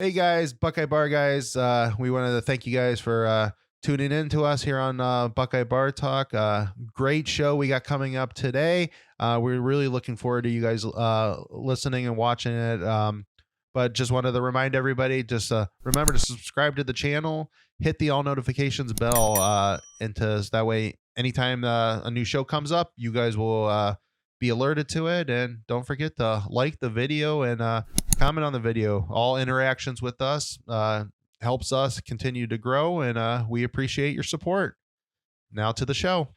Hey guys, Buckeye Bar guys. We wanted to thank you guys for tuning in to us here on Buckeye Bar Talk. Great show we got coming up today. We're really looking forward to you guys listening and watching it. But just wanted to remind everybody, just remember to subscribe to the channel, hit the all notifications bell, and that way, anytime a new show comes up, you guys will be alerted to it. And don't forget to like the video and comment on the video. All interactions with us helps us continue to grow, and we appreciate your support. Now to the show.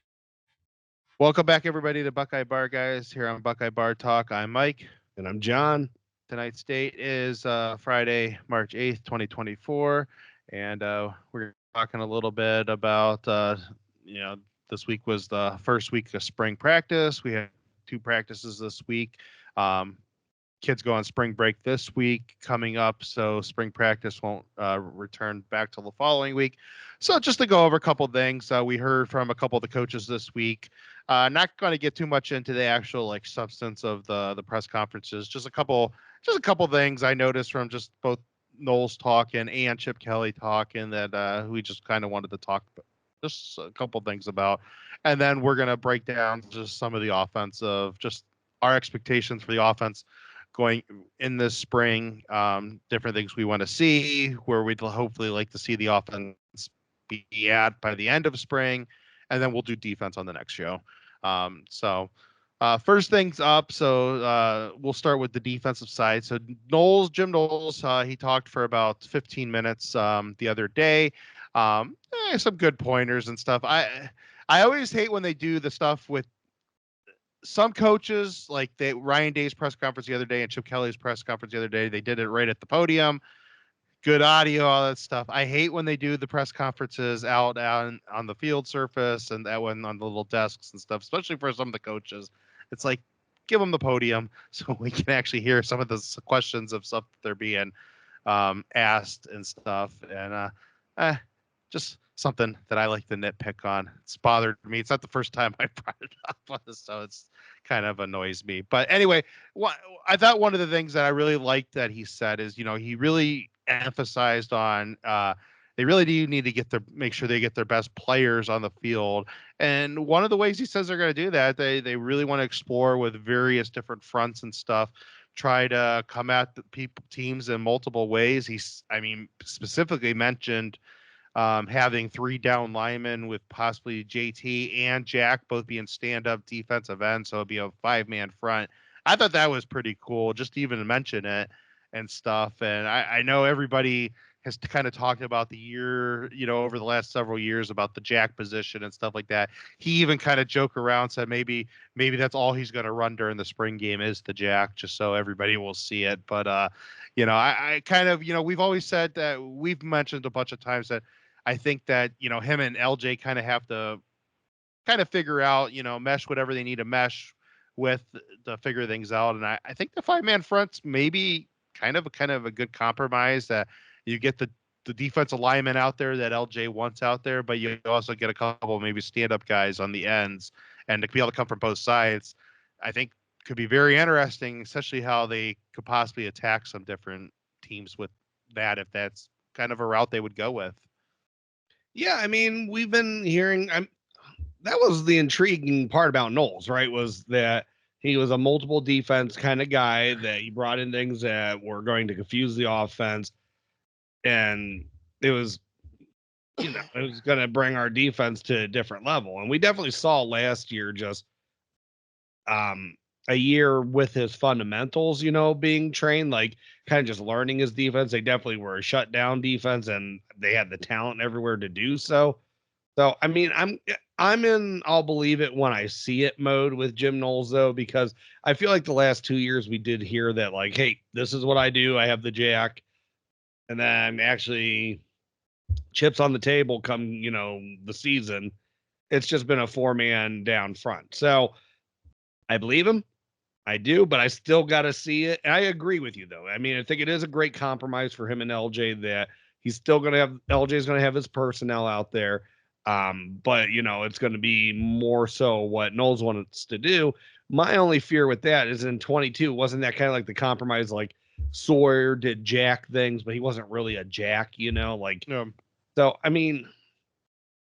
Welcome back, everybody, to Buckeye Bar Guys here on Buckeye Bar Talk. I'm Mike. And I'm John. Tonight's date is Friday, March 8th, 2024. And we're talking a little bit about, this week was the first week of spring practice. We had 2 practices this week. Kids go on spring break this week coming up, so spring practice won't return back till the following week. So just to go over a couple of things, we heard from a couple of the coaches this week. Not going to get too much into the actual substance of the press conferences. Just a couple things I noticed from just both Knowles talking and Chip Kelly talking that we just kind of wanted to talk about. Just a couple things about, and then we're going to break down just some of the offensive, just our expectations for the offense going in this spring, different things we want to see, where we'd hopefully like to see the offense be at by the end of spring, and then we'll do defense on the next show. First things up, so we'll start with the defensive side. So Jim Knowles, he talked for about 15 minutes the other day. Some good pointers and stuff. I always hate when they do the stuff with some coaches, like Ryan Day's press conference the other day and Chip Kelly's press conference the other day. They did it right at the podium. Good audio, all that stuff. I hate when they do the press conferences out on the field surface and that one on the little desks and stuff, especially for some of the coaches. It's like, give them the podium so we can actually hear some of the questions of stuff that they're being asked and stuff. And just something that I like to nitpick on. It's bothered me. It's not the first time I brought it up, so it's kind of annoys me. But anyway, I thought one of the things that I really liked that he said is, he really emphasized on they really do need to make sure they get their best players on the field. And one of the ways he says they're going to do that, they really want to explore with various different fronts and stuff, try to come at the teams in multiple ways. Specifically mentioned having 3 down linemen with possibly JT and Jack both being stand-up defensive ends, so it'd be a 5-man front. I thought that was pretty cool, just to even mention it and stuff. And I know everybody has kind of talked about the year, over the last several years about the Jack position and stuff like that. He even kind of joked around, said maybe that's all he's going to run during the spring game is the Jack, just so everybody will see it. But I kind of, we've always said that, we've mentioned a bunch of times that I think that, him and LJ kind of have to kind of figure out, mesh whatever they need to mesh with to figure things out. And I think the 5-man front's maybe kind of a good compromise, that you get the defensive lineman out there that LJ wants out there, but you also get a couple maybe stand-up guys on the ends, and to be able to come from both sides, I think could be very interesting, especially how they could possibly attack some different teams with that, if that's kind of a route they would go with. Yeah, we've been hearing that was the intriguing part about Knowles, right? Was that he was a multiple defense kind of guy, that he brought in things that were going to confuse the offense, and it was it was going to bring our defense to a different level. And we definitely saw last year just a year with his fundamentals, being trained, like kind of just learning his defense. They definitely were a shutdown defense, and they had the talent everywhere to do so. So, I'm in I'll believe it when I see it mode with Jim Knowles, though, because I feel like the last 2 years we did hear that, like, hey, this is what I do. I have the Jack. And then actually chips on the table come, the season. It's just been a 4-man down front. So I believe him. I do, but I still got to see it. And I agree with you, though. I think it is a great compromise for him and LJ, that he's still going to have, LJ's going to have his personnel out there. But, it's going to be more so what Knowles wants to do. My only fear with that is in 22, wasn't that kind of like the compromise, like Sawyer did jack things, but he wasn't really a jack, like. Yeah. So I mean,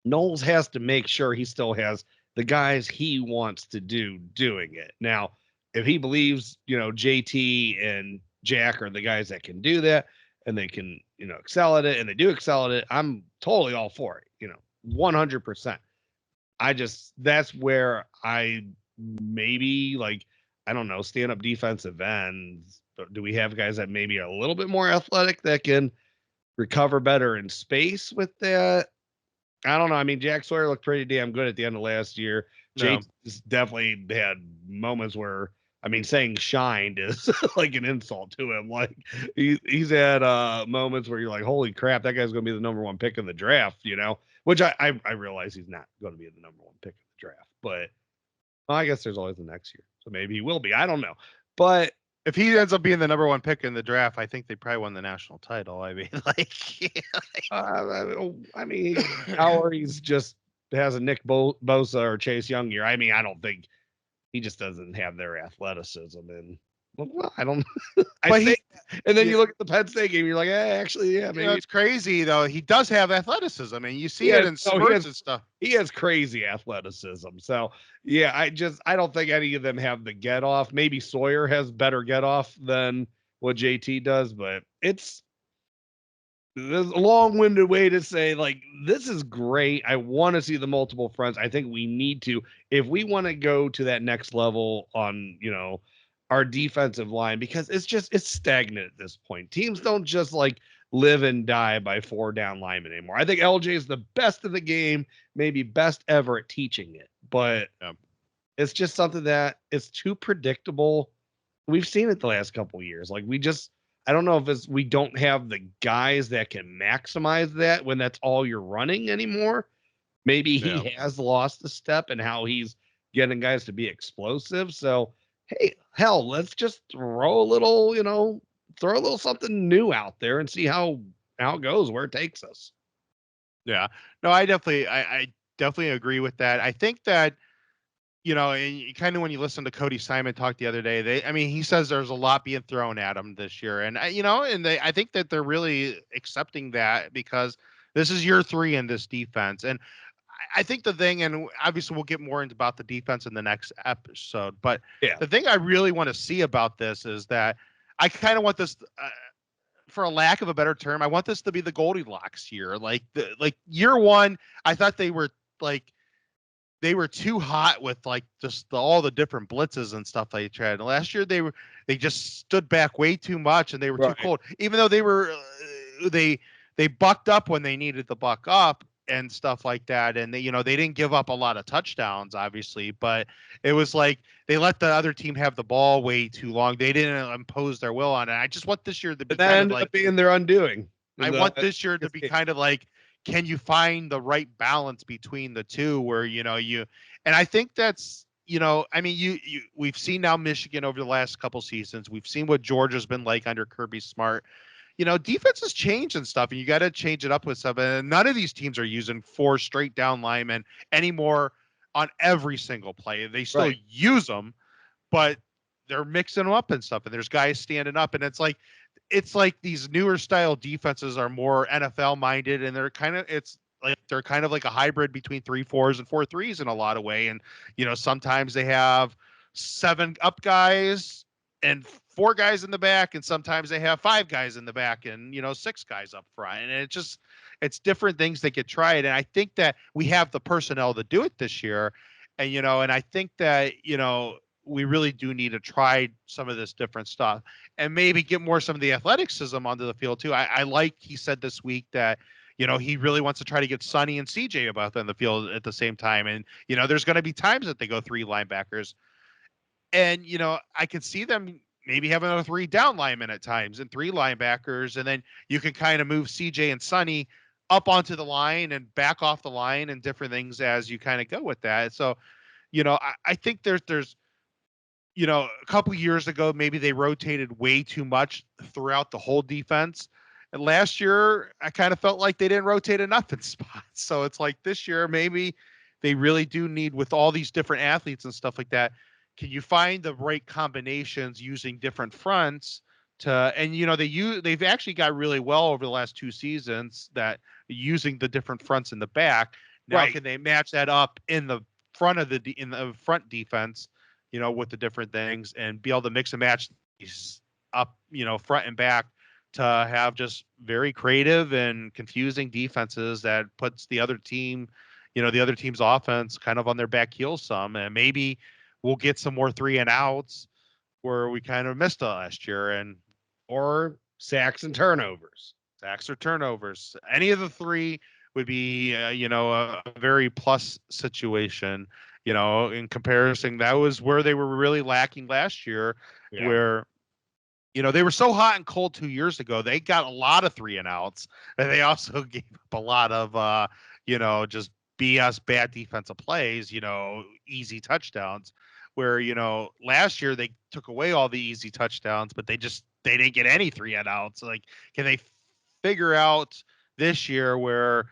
Knowles has to make sure he still has the guys he wants to doing it. Now, if he believes, JT and Jack are the guys that can do that and they can, excel at it and they do excel at it, I'm totally all for it, 100%. That's where I maybe like, I don't know, stand up defensive ends. Do we have guys that maybe are a little bit more athletic that can recover better in space with that? I don't know. I mean, Jack Sawyer looked pretty damn good at the end of last year. No. Jake definitely had moments where, I mean, saying shined is like an insult to him. Like he's had moments where you're like, holy crap, that guy's going to be the number one pick in the draft, which I realize he's not going to be the number one pick in the draft, but well, I guess there's always the next year. So maybe he will be. I don't know. But if he ends up being the number one pick in the draft, I think they probably won the national title. I mean, I mean, Lowry's just has a Nick Bosa or Chase Young year. I mean, I don't think he just doesn't have their athleticism. And well, I don't. And then you look at the Penn State game, you're like, actually, yeah, maybe it's crazy though. He does have athleticism, and you see it in spurts and stuff. He has crazy athleticism. So yeah, I don't think any of them have the get off. Maybe Sawyer has better get off than what JT does, but there's a long-winded way to say, like, this is great. I want to see the multiple fronts. I think we need to, if we want to go to that next level on, our defensive line, because it's stagnant at this point. Teams don't just like live and die by 4 down linemen anymore. I think LJ is the best of the game, maybe best ever at teaching it, but it's just something that it's too predictable. We've seen it the last couple of years. Like I don't know if we don't have the guys that can maximize that when that's all you're running anymore. Maybe he has lost a step in how he's getting guys to be explosive. So, hey, hell, let's just throw a little something new out there and see how it goes, where it takes us. Yeah, no, I definitely agree with that. I think that, and kind of when you listen to Cody Simon talk the other day, he says there's a lot being thrown at him this year. And, I think that they're really accepting that because this is year 3 in this defense. And I think the thing, and obviously we'll get more into about the defense in the next episode, but the thing I really want to see about this is that I kind of want this, for a lack of a better term, I want this to be the Goldilocks year. Like year 1, I thought they were too hot with like just all the different blitzes and stuff they tried. And last year they just stood back way too much and they were too cold, even though they were they bucked up when they needed to buck up and stuff like that. And they didn't give up a lot of touchdowns, obviously, but it was like they let the other team have the ball way too long. They didn't impose their will on it. I just want this year to be kind of like being their undoing. I want this year to be kind of like, can you find the right balance between the two where, and I think that's, we've seen now Michigan over the last couple seasons. We've seen what Georgia's been like under Kirby Smart. Defenses change and stuff, and you got to change it up with stuff. And none of these teams are using 4 straight down linemen anymore on every single play. They still use them, but they're mixing them up and stuff. And there's guys standing up, and it's like these newer style defenses are more NFL minded, and they're kind of like a hybrid between 3-4s and 4-3s in a lot of way. And sometimes they have 7 up guys and 4 guys in the back, and sometimes they have 5 guys in the back and 6 guys up front, and it's different things that get tried. And I think that we have the personnel to do it this year, and and I think that we really do need to try some of this different stuff and maybe get more some of the athleticism onto the field too. I like he said this week that he really wants to try to get Sonny and CJ about on the field at the same time, and there's going to be times that they go 3 linebackers. And, I could see them maybe having a 3 down linemen at times and 3 linebackers. And then you can kind of move CJ and Sonny up onto the line and back off the line and different things as you kind of go with that. So, I think there's a couple years ago, maybe they rotated way too much throughout the whole defense. And last year, I kind of felt like they didn't rotate enough in spots. So it's like this year, maybe they really do need, with all these different athletes and stuff like that, can you find the right combinations using different fronts and they've actually got really well over the last 2 seasons that using the different fronts in the back. Now Right. can they match that up in the front of in the front defense, with the different things and be able to mix and match these up, front and back to have just very creative and confusing defenses that puts the other team, the other team's offense kind of on their back heels some, and maybe we'll get some more 3-and-outs where we kind of missed last year, and Or sacks and turnovers. sacks or turnovers. Any of the three would be, a very plus situation. In comparison, that was where they were really lacking last year, Yeah. where they were so hot and cold 2 years ago. They got a lot of 3-and-outs, and they also gave up a lot of, just BS bad defensive plays, easy touchdowns. Where, last year they took away all the easy touchdowns, but they didn't get any 3-and-outs. Like, can they figure out this year where,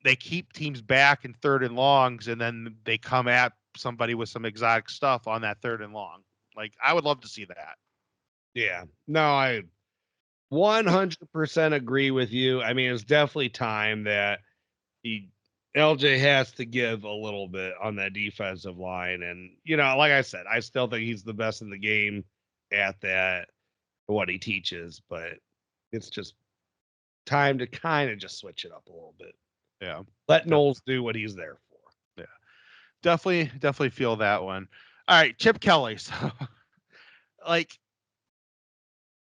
they keep teams back in 3rd-and-longs, and then they come at somebody with some exotic stuff on that 3rd-and-long? Like, I would love to see that. Yeah. No, I 100% agree with you. I mean, it's definitely time that LJ has to give a little bit on that defensive line. And, like I said, I still think he's the best in the game at that, what he teaches, but it's just time to kind of just switch it up a little bit. Yeah. Let Knowles do what he's there for. Yeah. Definitely feel that one. All right. Chip Kelly. So, like,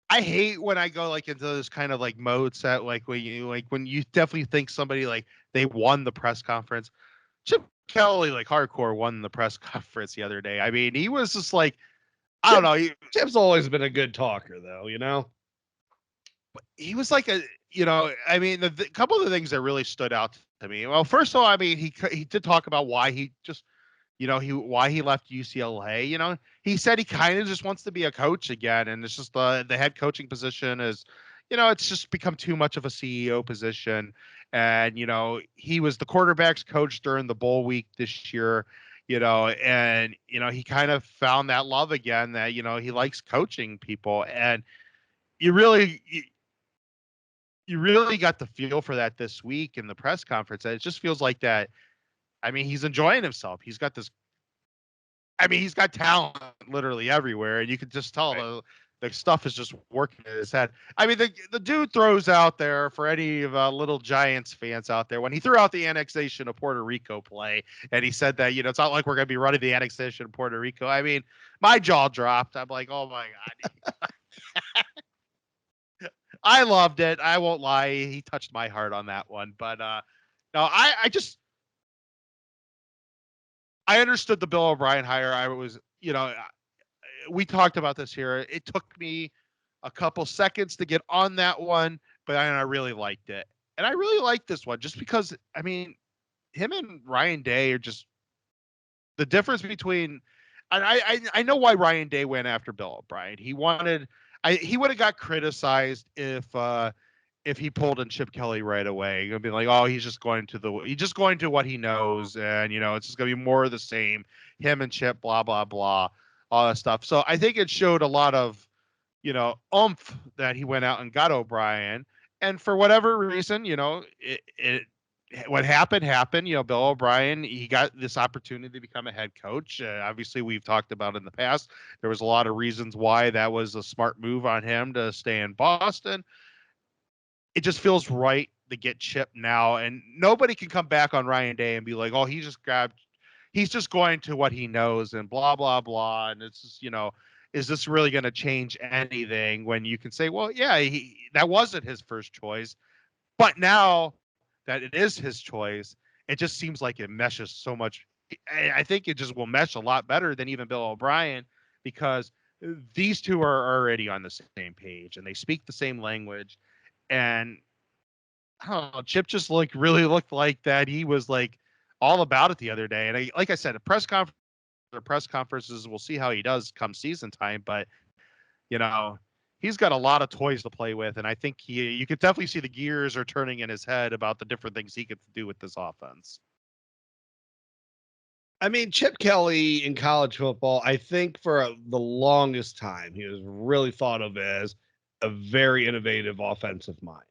I hate when I go like into this kind of like mode set, like when you definitely think somebody like they won the press conference. Chip Kelly, like hardcore, won the press conference the other day. I mean, he was just like, I don't know. Chip's always been a good talker, though. He was like I mean, the couple of the things that really stood out to me. Well, first of all, I mean, he did talk about why he just, why he left UCLA. He said he kind of just wants to be a coach again, and it's just the head coaching position is, it's just become too much of a CEO position. And he was the quarterbacks coach during the bowl week this year, and he kind of found that love again, that he likes coaching people, and you really got the feel for that this week in the press conference. And it just feels like that. I mean, he's enjoying himself. He's got talent literally everywhere, and you can just tell the stuff is just working in his head. I mean, the dude throws out there, for any of Little Giants fans out there, when he threw out the annexation of Puerto Rico play, and he said that, it's not like we're going to be running the annexation of Puerto Rico. I mean, my jaw dropped. I'm like, oh my God. I loved it. I won't lie. He touched my heart on that one. But no, I understood the Bill O'Brien hire. I was, we talked about this here. It took me a couple seconds to get on that one, but I really liked it. And I really liked this one just because, I mean, him and Ryan Day are just the difference between, and I know why Ryan Day went after Bill O'Brien. He would have got criticized if he pulled in Chip Kelly right away. He'd be like, oh, he's just going to what he knows, and it's just gonna be more of the same. Him and Chip, blah blah blah, all that stuff. So I think it showed a lot of, oomph that he went out and got O'Brien, and for whatever reason, what happened. Bill O'Brien, he got this opportunity to become a head coach. Obviously, we've talked about in the past. There was a lot of reasons why that was a smart move on him to stay in Boston. It just feels right to get Chip now, and nobody can come back on Ryan Day and be like, oh, he's just going to what he knows and blah, blah, blah. And it's just, is this really going to change anything, when you can say, well, yeah, that wasn't his first choice, but now that it is his choice, it just seems like it meshes so much. I think it just will mesh a lot better than even Bill O'Brien, because these two are already on the same page and they speak the same language. And I don't know, Chip just really looked like that. He was like all about it the other day. And like I said, a press conferences, we'll see how he does come season time. But he's got a lot of toys to play with, and I think you could definitely see the gears are turning in his head about the different things he could do with this offense. I mean, Chip Kelly in college football, I think for the longest time, he was really thought of as a very innovative offensive mind.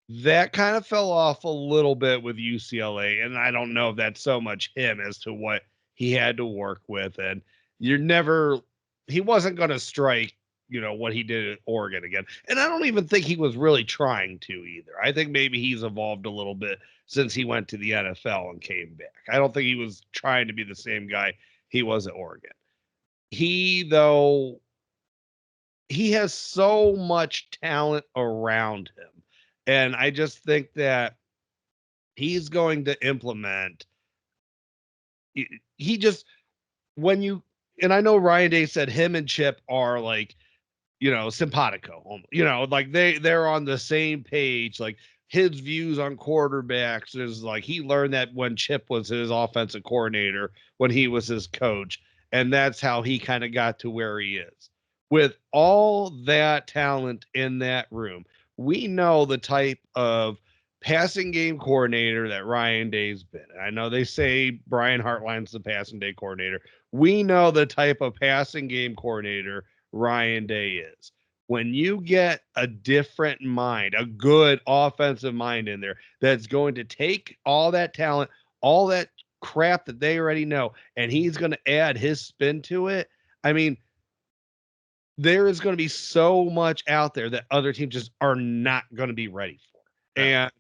That kind of fell off a little bit with UCLA, and I don't know if that's so much him as to what he had to work with. And you're never, he wasn't going to strike, what he did at Oregon again. And I don't even think he was really trying to either. I think maybe he's evolved a little bit since he went to the NFL and came back. I don't think he was trying to be the same guy he was at Oregon. Though, he has so much talent around him. And I just think that he's going to implement. He just, when you, and I know Ryan Day said him and Chip are like, simpatico, like they're on the same page. Like his views on quarterbacks is like he learned that when Chip was his offensive coordinator, when he was his coach. And that's how he kind of got to where he is. With all that talent in that room, we know the type of passing game coordinator that Ryan Day's been. I know they say Brian Hartline's the passing day coordinator. We know the type of passing game coordinator Ryan Day is. When you get a different mind, a good offensive mind in there that's going to take all that talent, all that crap that they already know, and he's going to add his spin to it. I mean, there is going to be so much out there that other teams just are not going to be ready for. Yeah.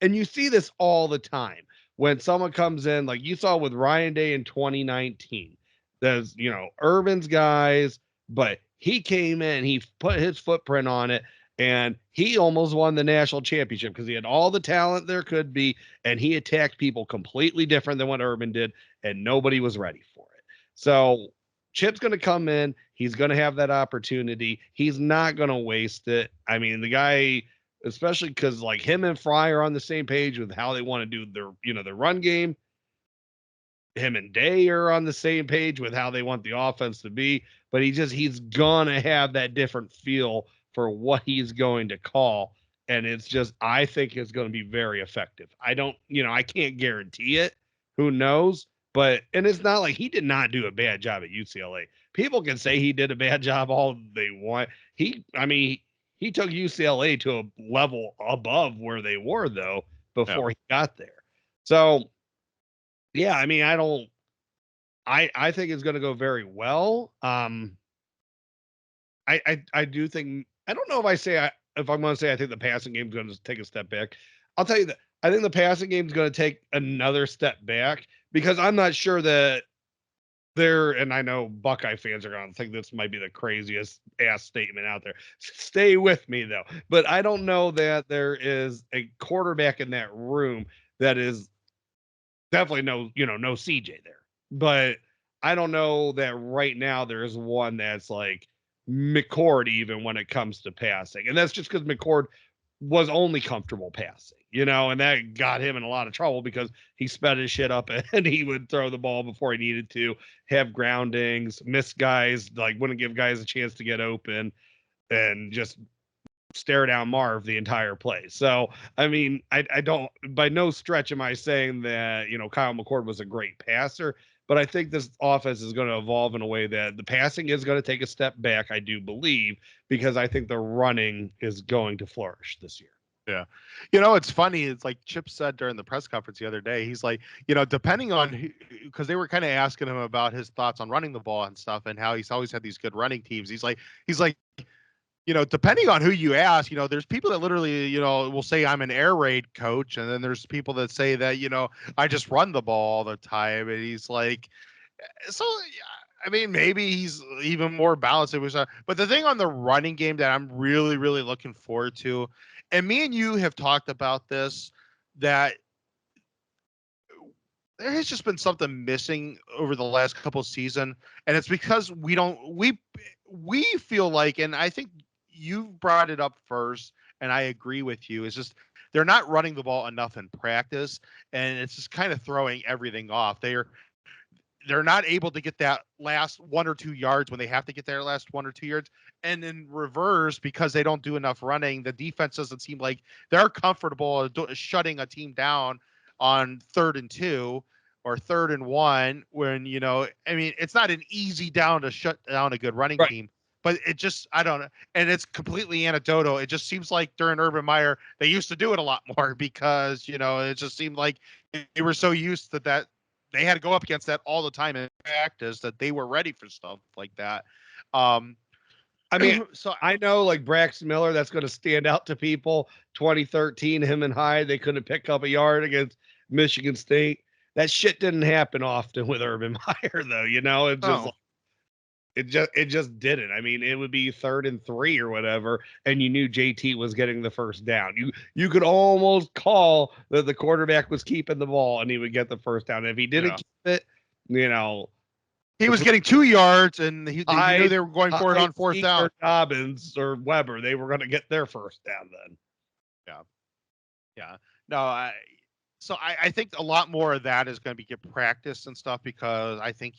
And you see this all the time when someone comes in, like you saw with Ryan Day in 2019. There's, Urban's guys, but he came in, he put his footprint on it, and he almost won the national championship because he had all the talent there could be, and he attacked people completely different than what Urban did, and nobody was ready for it. So Chip's going to come in. He's going to have that opportunity. He's not going to waste it. I mean, the guy, especially because like him and Fry are on the same page with how they want to do their run game. Him and Day are on the same page with how they want the offense to be. But he's going to have that different feel for what he's going to call. And it's just, I think it's going to be very effective. I can't guarantee it. Who knows? But, and it's not like he did not do a bad job at UCLA. People can say he did a bad job all they want. He took UCLA to a level above where they were, though, before he got there. So, yeah, I mean, I think it's going to go very well. I do think, I don't know if I'm going to say I think the passing game is going to take a step back. I'll tell you that I think the passing game is going to take another step back because I'm not sure that and I know Buckeye fans are going to think this might be the craziest ass statement out there. Stay with me though. But I don't know that there is a quarterback in that room that is definitely no CJ there. But I don't know that right now there's one that's like McCord even when it comes to passing. And that's just because McCord was only comfortable passing, and that got him in a lot of trouble because he sped his shit up and he would throw the ball before he needed to, have groundings, miss guys, like wouldn't give guys a chance to get open and just stare down Marv the entire play. So, I mean, I don't, by no stretch am I saying that, Kyle McCord was a great passer, but I think this offense is going to evolve in a way that the passing is going to take a step back, I do believe, because I think the running is going to flourish this year. Yeah. It's funny. It's like Chip said during the press conference the other day, he's like, depending on because they were kind of asking him about his thoughts on running the ball and stuff and how he's always had these good running teams. He's like, depending on who you ask, there's people that literally, will say I'm an air raid coach. And then there's people that say that, I just run the ball all the time. And he's like, so, I mean, maybe he's even more balanced. But the thing on the running game that I'm really, really looking forward to, and me and you have talked about this, that there has just been something missing over the last couple of seasons. And it's because we feel like, and I think you brought it up first, and I agree with you. It's just they're not running the ball enough in practice, and it's just kind of throwing everything off. They're not able to get that last 1 or 2 yards when they have to get their last 1 or 2 yards. And in reverse, because they don't do enough running, the defense doesn't seem like they're comfortable shutting a team down on 3rd and 2 or 3rd and 1 when, I mean, it's not an easy down to shut down a good running Right. team, but it just, I don't know. And it's completely anecdotal. It just seems like during Urban Meyer, they used to do it a lot more because, it just seemed like they were so used to that they had to go up against that all the time in practice that they were ready for stuff like that. I mean, So I know like Brax Miller, that's going to stand out to people. 2013, him and Hyde, they couldn't pick up a yard against Michigan State. That shit didn't happen often with Urban Meyer, though. no. It just didn't. I mean, it would be 3rd and 3 or whatever, and you knew JT was getting the first down. You could almost call that the quarterback was keeping the ball and he would get the first down. If he didn't keep it, he was getting 2 yards, and you knew they were going for it on 4th down. Dobbins or Weber, they were going to get their first down then. Yeah. No, I think a lot more of that is going to be get practice and stuff because I think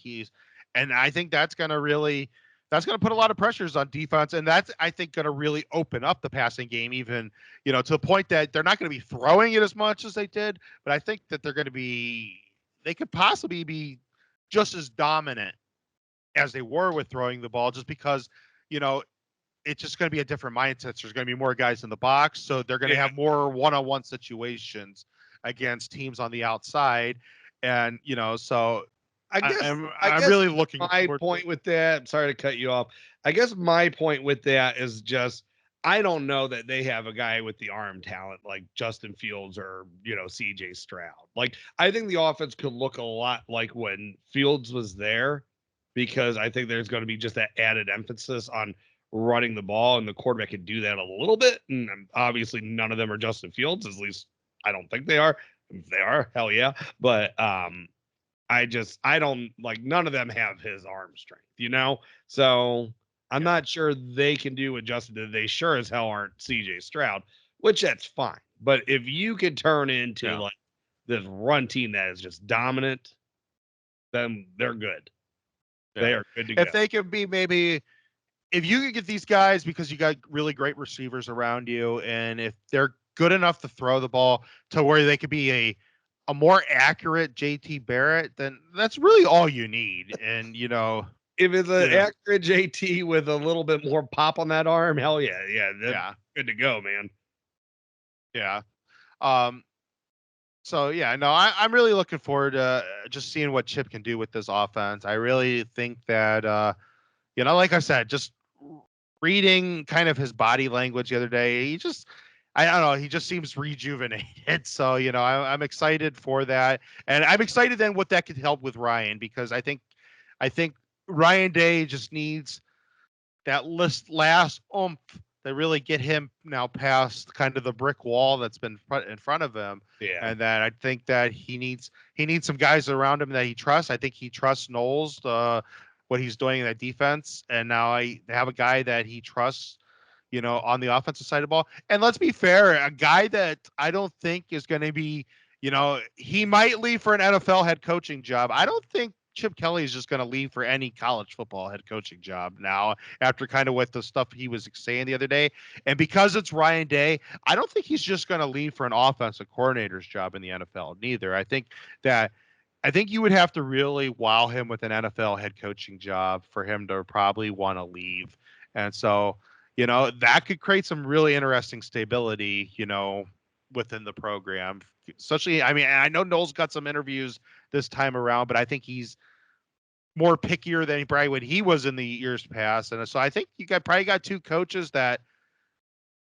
that's going to put a lot of pressures on defense, and that's I think going to really open up the passing game even, to the point that they're not going to be throwing it as much as they did, but I think that they could possibly be just as dominant as they were with throwing the ball, just because, it's just going to be a different mindset. There's going to be more guys in the box, so they're going to have more one-on-one situations against teams on the outside, and so I guess I'm really looking. My point with that, I'm sorry to cut you off. I guess my point with that is just I don't know that they have a guy with the arm talent like Justin Fields or CJ Stroud. Like I think the offense could look a lot like when Fields was there, because I think there's going to be just that added emphasis on running the ball, and the quarterback can do that a little bit. And obviously, none of them are Justin Fields. At least I don't think they are. If they are, hell yeah. But I don't like none of them have his arm strength, So I'm not sure they can do what Justin did. They sure as hell aren't CJ Stroud, which that's fine. But if you could turn into like this run team that is just dominant, then they're good. Yeah. They are good to go. If they could be if you could get these guys because you got really great receivers around you, and if they're good enough to throw the ball to where they could be a more accurate JT Barrett, then that's really all you need. And if it's an accurate JT with a little bit more pop on that arm, hell yeah, good to go, man. Yeah. So yeah, no, I'm really looking forward to just seeing what Chip can do with this offense. I really think that like I said, just reading kind of his body language the other day, I don't know, he just seems rejuvenated. So, I'm excited for that. And I'm excited then what that could help with Ryan, because I think Ryan Day just needs that last oomph to really get him now past kind of the brick wall that's been put in front of him. Yeah. And then I think that he needs some guys around him that he trusts. I think he trusts Knowles, what he's doing in that defense. And now I have a guy that he trusts, on the offensive side of the ball. And let's be fair, a guy that I don't think is going to be, he might leave for an NFL head coaching job. I don't think Chip Kelly is just going to leave for any college football head coaching job now after kind of with the stuff he was saying the other day. And because it's Ryan Day, I don't think he's just going to leave for an offensive coordinator's job in the NFL neither. I think you would have to really wow him with an NFL head coaching job for him to probably want to leave. And so, that could create some really interesting stability, within the program. Especially, I mean, I know Knowles got some interviews this time around, but I think he's more pickier than probably when he was in the years past. And so I think you probably got two coaches that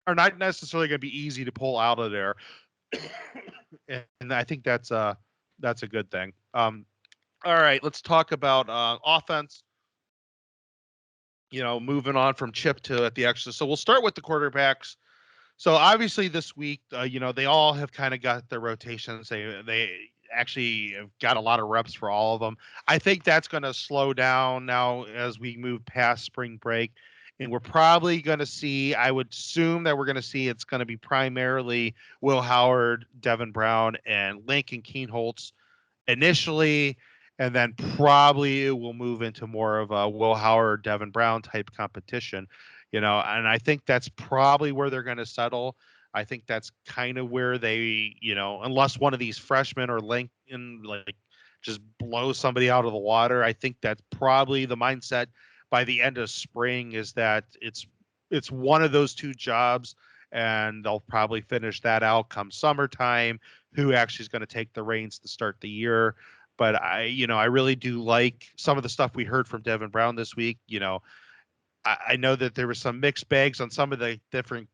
are not necessarily going to be easy to pull out of there. And I think that's a good thing. All right, let's talk about offense. Moving on from Chip to at the extra. So we'll start with the quarterbacks. So obviously this week, they all have kind of got their rotations. They actually have got a lot of reps for all of them. I think that's going to slow down now as we move past spring break. And we're probably going to see, I would assume that we're going to see it's going to be primarily Will Howard, Devin Brown, and Lincoln Keenholz initially. And then probably it will move into more of a Will Howard, Devin Brown type competition, and I think that's probably where they're going to settle. I think that's kind of where they, unless one of these freshmen or Lincoln like just blow somebody out of the water. I think that's probably the mindset by the end of spring, is that it's one of those two jobs, and they'll probably finish that out come summertime, who actually is going to take the reins to start the year. But I really do like some of the stuff we heard from Devin Brown this week. I know that there was some mixed bags on some of the different,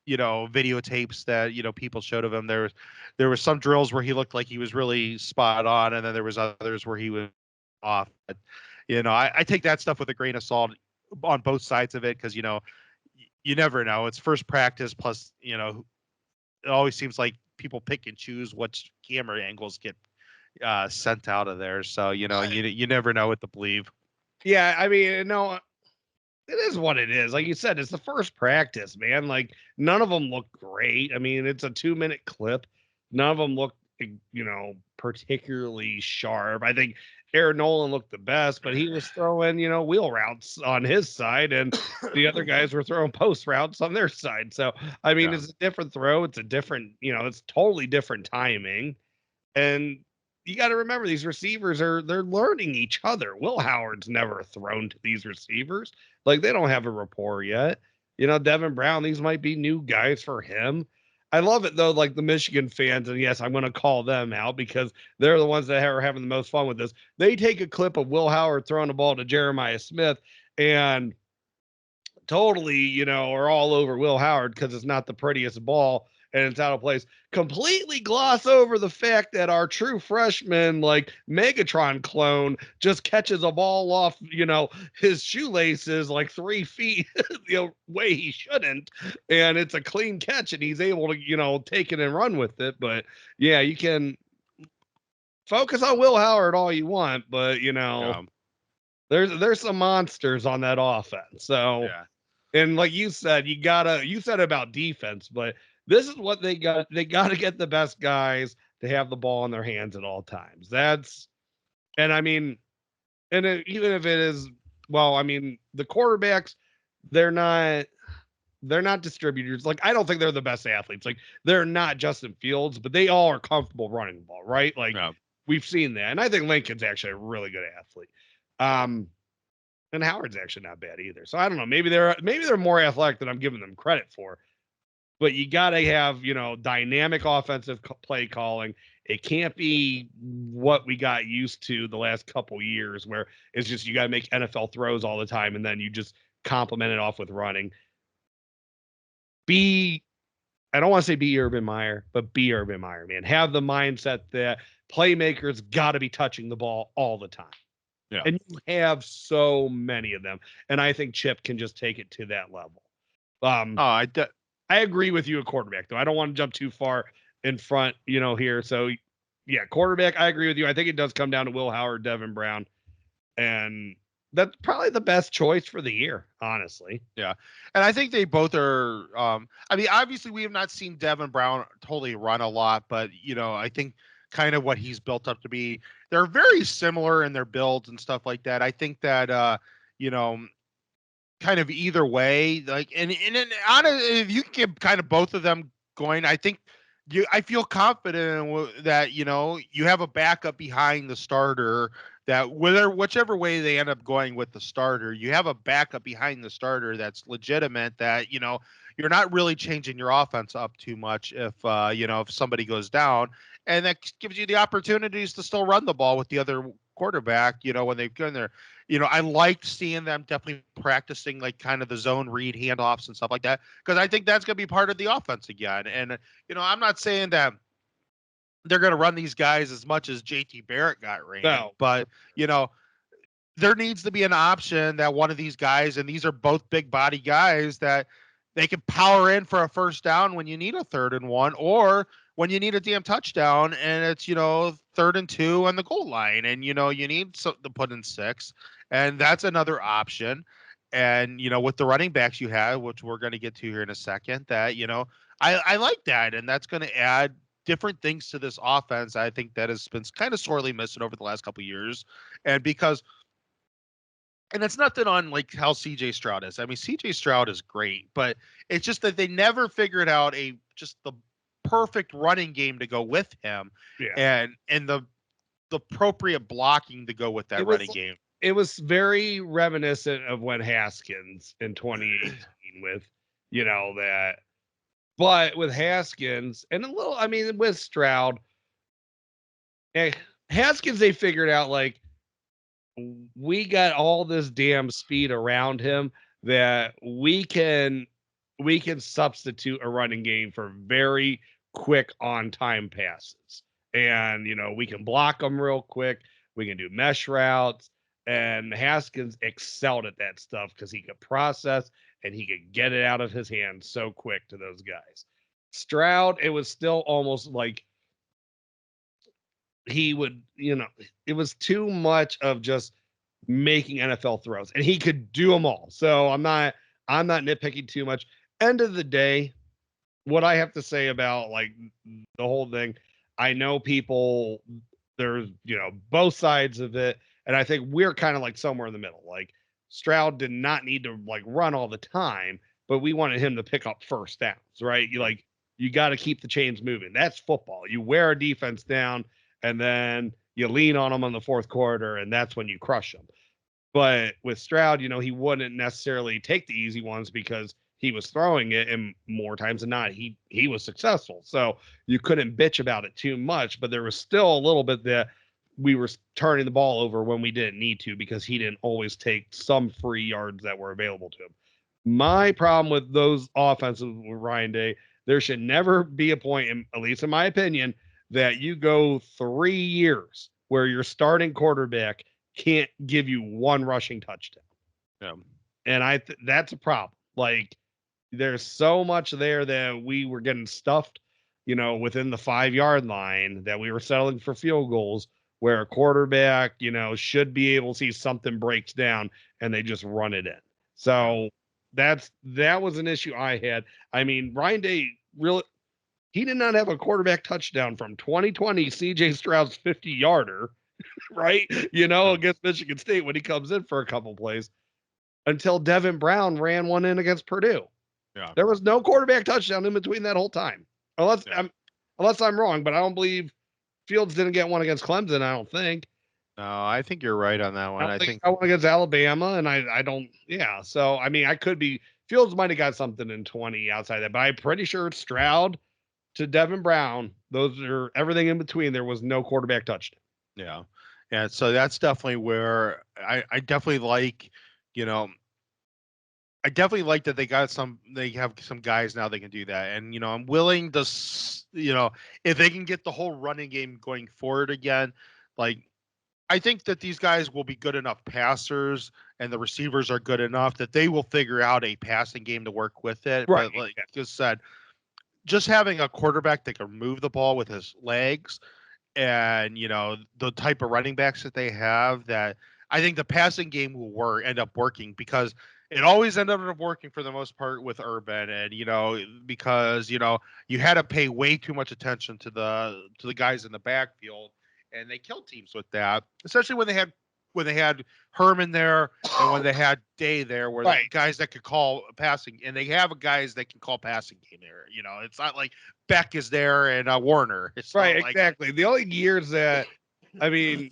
videotapes that, people showed of him. There was some drills where he looked like he was really spot on, and then there was others where he was off. But, I take that stuff with a grain of salt on both sides of it, because, you never know. It's first practice, plus, it always seems like people pick and choose which camera angles get sent out of there. So, you never know what to believe. Yeah, I mean, no, it is what it is. Like you said, it's the first practice, man. Like, none of them look great. I mean, it's a 2-minute clip. None of them look, particularly sharp. I think Aaron Nolan looked the best, but he was throwing, wheel routes on his side, and the other guys were throwing post routes on their side. So, I mean, Yeah. it's a different throw. It's a different, it's totally different timing. And you got to remember, these receivers they're learning each other. Will Howard's never thrown to these receivers. Like, they don't have a rapport yet. Devin Brown, these might be new guys for him. I love it though, like the Michigan fans, and yes, I'm going to call them out because they're the ones that are having the most fun with this. They take a clip of Will Howard throwing the ball to Jeremiah Smith and totally, are all over Will Howard because it's not the prettiest ball and it's out of place. Completely gloss over the fact that our true freshman, like Megatron clone, just catches a ball off, his shoelaces like 3 feet the way he shouldn't. And it's a clean catch and he's able to, take it and run with it. But yeah, you can focus on Will Howard all you want, but there's some monsters on that offense. So Yeah. And like you said, you said about defense, but this is what they got. They got to get the best guys to have the ball in their hands at all times. And I mean, even if it is, well, I mean, the quarterbacks, they're not distributors. Like, I don't think they're the best athletes. Like, they're not Justin Fields, but they all are comfortable running the ball, right? Like, Yeah. we've seen that. And I think Lincoln's actually a really good athlete. And Howard's actually not bad either. So I don't know. Maybe they're more athletic than I'm giving them credit for. But you got to have, dynamic offensive play calling. It can't be what we got used to the last couple years, where it's just you got to make NFL throws all the time and then you just complement it off with running. I don't want to say be Urban Meyer, but be Urban Meyer, man. Have the mindset that playmakers got to be touching the ball all the time. Yeah. And you have so many of them. And I think Chip can just take it to that level. I agree with you at quarterback, though. I don't want to jump too far in front, here. So, yeah, quarterback, I agree with you. I think it does come down to Will Howard, Devin Brown. And that's probably the best choice for the year, honestly. Yeah. And I think they both are, I mean, obviously we have not seen Devin Brown totally run a lot, but, I think kind of what he's built up to be, they're very similar in their builds and stuff like that. I think that, kind of either way, like, and if you can get kind of both of them going, I think I feel confident that, you have a backup behind the starter, that whichever way they end up going with the starter, you have a backup behind the starter that's legitimate, that, you're not really changing your offense up too much if somebody goes down, and that gives you the opportunities to still run the ball with the other quarterback, when they've gone there. I liked seeing them definitely practicing like kind of the zone read handoffs and stuff like that, because I think that's going to be part of the offense again. And, I'm not saying that they're going to run these guys as much as JT Barrett got ran, No. but, there needs to be an option that one of these guys, and these are both big body guys, that they can power in for a first down when you need a 3rd and 1, or when you need a damn touchdown and it's, 3rd and 2 on the goal line, and, you need to put in 6. And that's another option. And, with the running backs you have, which we're going to get to here in a second, that, I like that. And that's going to add different things to this offense. I think that has been kind of sorely missing over the last couple of years. And it's nothing on like how CJ Stroud is. I mean, CJ Stroud is great, but it's just that they never figured out just the perfect running game to go with him. Yeah. And the the appropriate blocking to go with that running game. It was very reminiscent of when Haskins in 2018 with, that. But with Haskins and with Stroud, Haskins, they figured out like we got all this damn speed around him that we can substitute a running game for very quick on time passes. And, we can block them real quick. We can do mesh routes. And Haskins excelled at that stuff because he could process and he could get it out of his hands so quick to those guys. Stroud, it was still almost like he would, it was too much of just making NFL throws, and he could do them all. So I'm not nitpicking too much. End of the day, what I have to say about like the whole thing, I know people, there's, both sides of it. And I think we're kind of like somewhere in the middle. Like Stroud did not need to like run all the time, but we wanted him to pick up first downs, right? You got to keep the chains moving. That's football. You wear a defense down and then you lean on them on the fourth quarter, and that's when you crush them. But with Stroud, he wouldn't necessarily take the easy ones because he was throwing it, and more times than not, he was successful. So you couldn't bitch about it too much, but there was still a little bit that we were turning the ball over when we didn't need to because he didn't always take some free yards that were available to him. My problem with those offenses with Ryan Day, there should never be a point, at least in my opinion, that you go 3 years where your starting quarterback can't give you one rushing touchdown. Yeah. And that's a problem. Like, there's so much there that we were getting stuffed, within the 5-yard line that we were settling for field goals where a quarterback, should be able to see something breaks down and they just run it in. So that was an issue I had. I mean, Ryan Day he did not have a quarterback touchdown from 2020 CJ Stroud's 50-yarder, right? Against Michigan State when he comes in for a couple plays until Devin Brown ran one in against Purdue. Yeah. There was no quarterback touchdown in between that whole time. Unless I'm wrong, but I don't believe Fields didn't get one against Clemson, I don't think. No, I think you're right on that one. I think I won against Alabama, and I don't. Yeah, so I mean, I could be. Fields might have got something in 20 outside that, but I'm pretty sure Stroud to Devin Brown, those are everything in between. There was no quarterback touchdown. Yeah, yeah. So that's definitely where I definitely like, I definitely like that they have some guys now that can do that. And, I'm willing to, if they can get the whole running game going forward again, like, I think that these guys will be good enough passers and the receivers are good enough that they will figure out a passing game to work with it. Right. But like you said, just having a quarterback that can move the ball with his legs and, the type of running backs that they have, that I think the passing game will end up working because it always ended up working for the most part with Urban. And, because, you had to pay way too much attention to the guys in the backfield, and they killed teams with that, especially when they had Herman there and when they had Day there, where Right. the guys that could call passing, and they have guys that can call passing game there. It's not like Beck is there and Warner. It's right, not like, exactly. The only years that, I mean,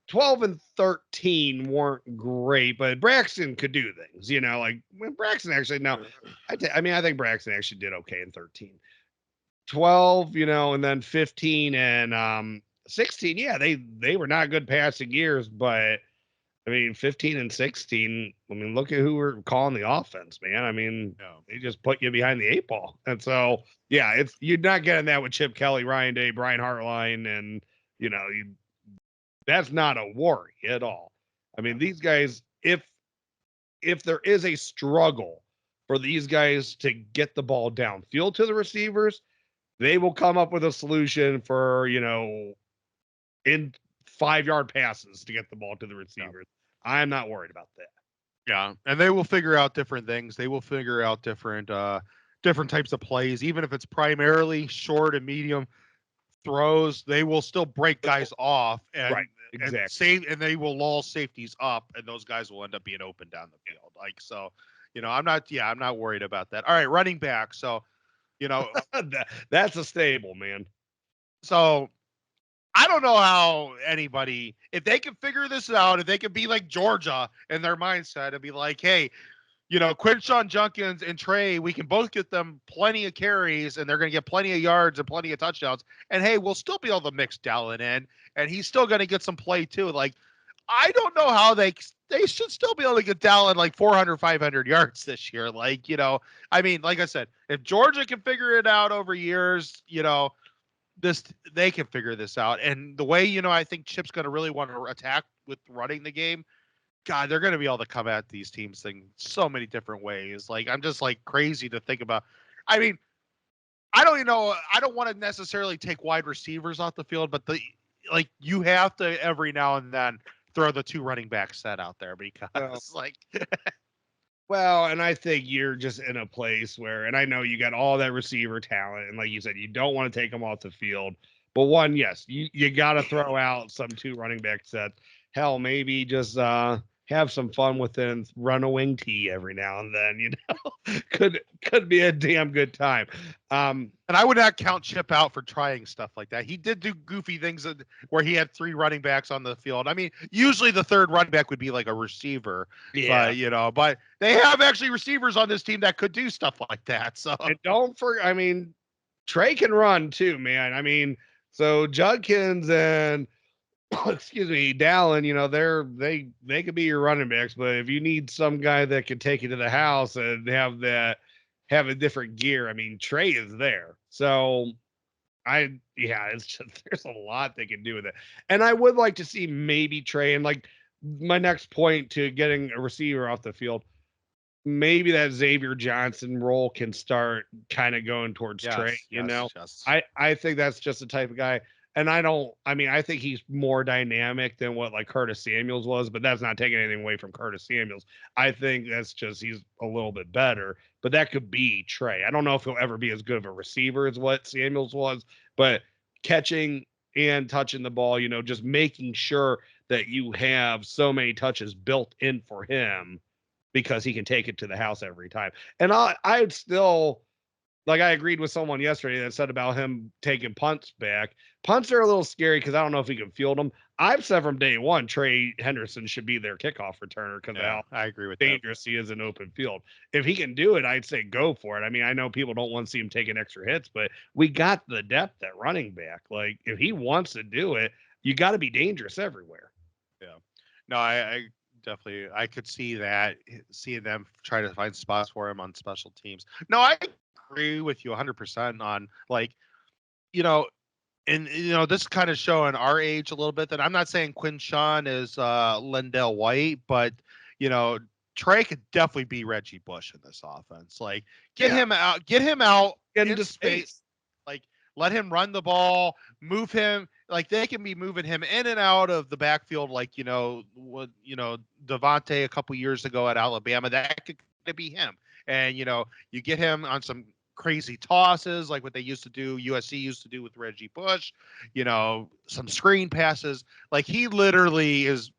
12 and 13 weren't great, but Braxton could do things, like when Braxton actually, no, I think Braxton actually did okay in 13. 12, and then 15 and 16, yeah, they were not good passing years, but I mean 15 and 16, I mean, look at who were calling the offense, man. I mean, they just put you behind the 8 ball. And so, yeah, you're not getting that with Chip Kelly, Ryan Day, Brian Hartline, and that's not a worry at all. I mean, these guys, if there is a struggle for these guys to get the ball downfield to the receivers, they will come up with a solution for, in 5-yard passes to get the ball to the receivers. Yeah. I'm not worried about that. Yeah. And they will figure out different things. They will figure out different types of plays, even if it's primarily short and medium throws. They will still break guys off and, right, exactly. and they will lull safeties up, and those guys will end up being open down the field. Like, so, I'm not worried about that. All right. Running back. So, that's a stable, man. So I don't know how anybody, if they can figure this out, if they can be like Georgia in their mindset and be like, hey, Quinshawn Junkins and Trey, we can both get them plenty of carries and they're going to get plenty of yards and plenty of touchdowns. And hey, we'll still be able to mix Dallin in and he's still going to get some play too. Like, I don't know how they should still be able to get Dallin like 400, 500 yards this year. Like, I mean, like I said, if Georgia can figure it out over years, they can figure this out. And the way, I think Chip's going to really want to attack with running the game. God, they're going to be able to come at these teams in so many different ways. Like, I'm just like crazy to think about. I mean, I don't want to necessarily take wide receivers off the field, but you have to every now and then throw the 2 running back set out there because Well, and I think you're just in a place where, and I know you got all that receiver talent, and like you said, you don't want to take them off the field. But one, yes, you got to throw out some 2 running back sets. Hell, maybe just have some fun with them, run a wing tee every now and then. Could be a damn good time. And I would not count Chip out for trying stuff like that. He did do goofy things where he had 3 running backs on the field. I mean, usually the 3rd running back would be like a receiver. Yeah. But they have actually receivers on this team that could do stuff like that. So and don't forget, I mean, Trey can run too, man. I mean, so Judkins and excuse me, Dallin, they could be your running backs, but if you need some guy that can take you to the house and have a different gear, I mean, Trey is there. So it's just there's a lot they can do with it. And I would like to see maybe Trey, and like my next point to getting a receiver off the field, maybe that Xavier Johnson role can start kind of going towards Trey, Yes. I think that's just the type of guy. And I think he's more dynamic than what like Curtis Samuels was, but that's not taking anything away from Curtis Samuels. I think that's just he's a little bit better, but that could be Trey. I don't know if he'll ever be as good of a receiver as what Samuels was, but catching and touching the ball, just making sure that you have so many touches built in for him because he can take it to the house every time. And I'd still, like, I agreed with someone yesterday that said about him taking punts back. Punts are a little scary because I don't know if he can field them. I've said from day one, Trey Henderson should be their kickoff returner because of how I agree with dangerous he is in open field. If he can do it, I'd say go for it. I mean, I know people don't want to see him taking extra hits, but we got the depth at running back. Like, if he wants to do it, you got to be dangerous everywhere. Yeah. No, I definitely, I could see that, seeing them try to find spots for him on special teams. No, I agree with you 100% on and this is kind of showing our age a little bit, that I'm not saying Quinshawn is Lendell White, but Trey could definitely be Reggie Bush in this offense. Like, get him out Into space. Like, let him run the ball, move him. Like, they can be moving him in and out of the backfield, like Devontae a couple years ago at Alabama. That could be him. And you get him on some crazy tosses like what they used to do, USC used to do with Reggie Bush, some screen passes. Like, he literally is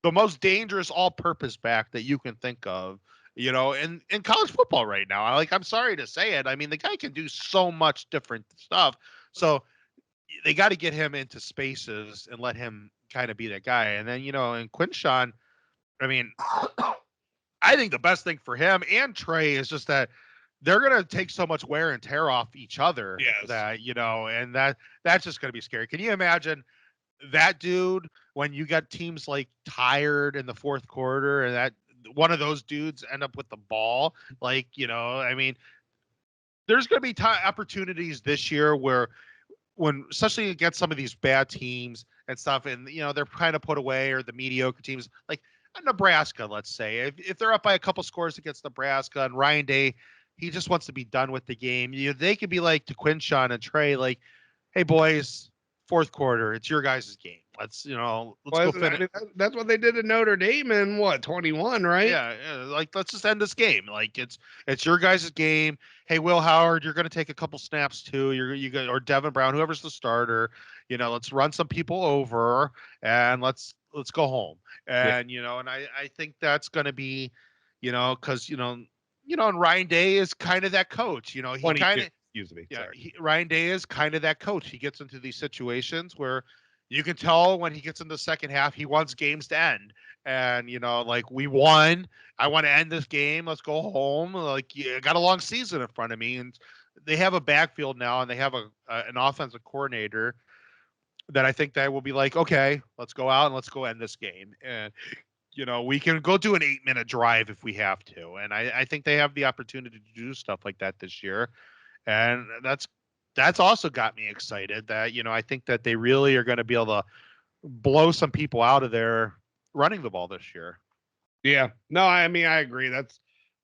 the most dangerous all-purpose back that you can think of, in college football right now. Like, I'm sorry to say it. I mean, the guy can do so much different stuff. So they got to get him into spaces and let him kind of be that guy. And then, in Quinshawn, I mean, I think the best thing for him and Trey is just that they're going to take so much wear and tear off each other that, and that's just going to be scary. Can you imagine that dude when you got teams like tired in the 4th quarter and that one of those dudes end up with the ball? Like, I mean, there's going to be opportunities this year where, especially against some of these bad teams and stuff, and they're kind of put away, or the mediocre teams like Nebraska, let's say, if they're up by a couple scores against Nebraska and Ryan Day, he just wants to be done with the game. They could be like to Quinshawn and Trey, like, hey boys, 4th quarter, it's your guys' game. Let's go finish. I mean, that's what they did in Notre Dame in 21, right? Yeah, like, let's just end this game. Like, it's your guys' game. Hey, Will Howard, you're going to take a couple snaps too. You got, or Devin Brown, whoever's the starter. Let's run some people over and let's go home. And and I think that's going to be, because and Ryan Day is kind of that coach. He kind of, excuse me. yeah, Ryan Day is kind of that coach. He gets into these situations where you can tell when he gets in the second half, he wants games to end. And, like, we won. I want to end this game. Let's go home. Like, I got a long season in front of me. And they have a backfield now, and they have an offensive coordinator that I think that will be like, okay, let's go out and let's go end this game. And, we can go do an 8-minute drive if we have to. And I think they have the opportunity to do stuff like that this year. And that's also got me excited that, I think that they really are going to be able to blow some people out of there running the ball this year. Yeah, no, I mean, I agree.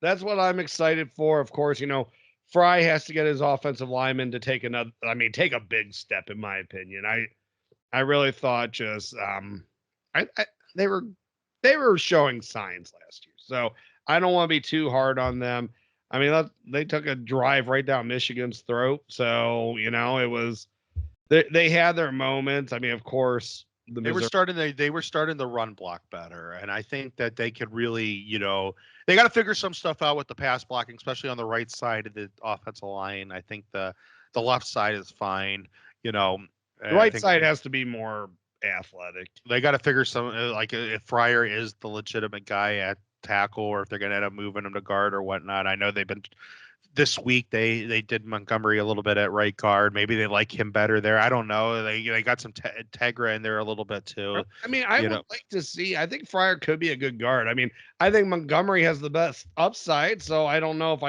That's what I'm excited for. Of course, Fry has to get his offensive lineman to take take a big step, in my opinion. I really thought just I they were showing signs last year, so I don't want to be too hard on them. I mean, they took a drive right down Michigan's throat, so it was they had their moments. I mean, of course, they were starting the run block better, and I think that they could really, they got to figure some stuff out with the pass blocking, especially on the right side of the offensive line. I think the left side is fine. The right side has to be more athletic. They got to figure some, like, if Fryer is the legitimate guy at tackle, or if they're going to end up moving him to guard or whatnot. I know they've been this week. They did Montgomery a little bit at right guard. Maybe they like him better there. I don't know. They got some Tegra in there a little bit too. I mean, I would like to see. I think Fryer could be a good guard. I mean, I think Montgomery has the best upside. So I don't know if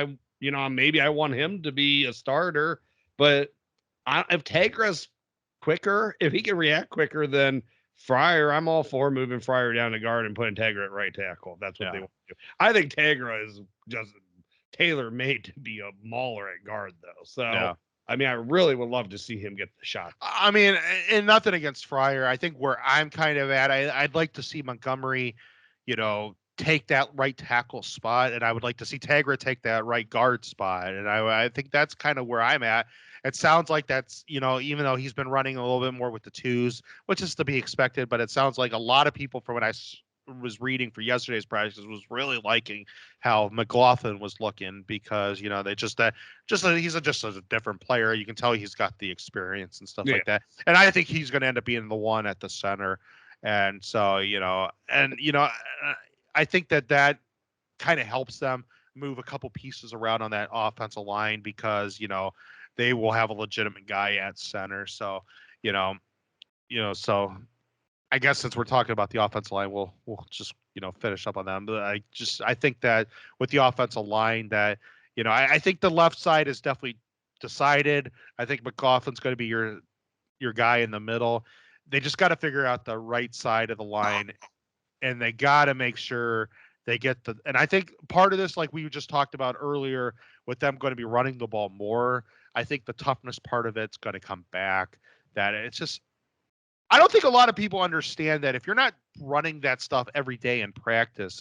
maybe I want him to be a starter. But if Tegra's quicker, if he can react quicker than Fryer, I'm all for moving Fryer down to guard and putting Tegra at right tackle. That's what they want to do. I think Tegra is just tailor-made to be a mauler at guard, though. So, I mean, I really would love to see him get the shot. I mean, and nothing against Fryer. I think where I'm kind of at, I'd like to see Montgomery, take that right tackle spot, and I would like to see Tegra take that right guard spot. And I think that's kind of where I'm at. It sounds like that's, even though he's been running a little bit more with the twos, which is to be expected, but it sounds like a lot of people, from what I was reading for yesterday's practices, was really liking how McLaughlin was looking, because they he's just a different player. You can tell he's got the experience and stuff like that. And I think he's going to end up being the one at the center. And so I think that kind of helps them move a couple pieces around on that offensive line, because they will have a legitimate guy at center. So so I guess since we're talking about the offensive line, we'll just finish up on them. But I think that with the offensive line, that I think the left side is definitely decided. I think McLaughlin's going to be your guy in the middle. They just got to figure out the right side of the line, and they got to make sure they get and I think part of this, like we just talked about earlier, with them going to be running the ball more, I think the toughness part of it's going to come back. That it's just, I don't think a lot of people understand that if you're not running that stuff every day in practice,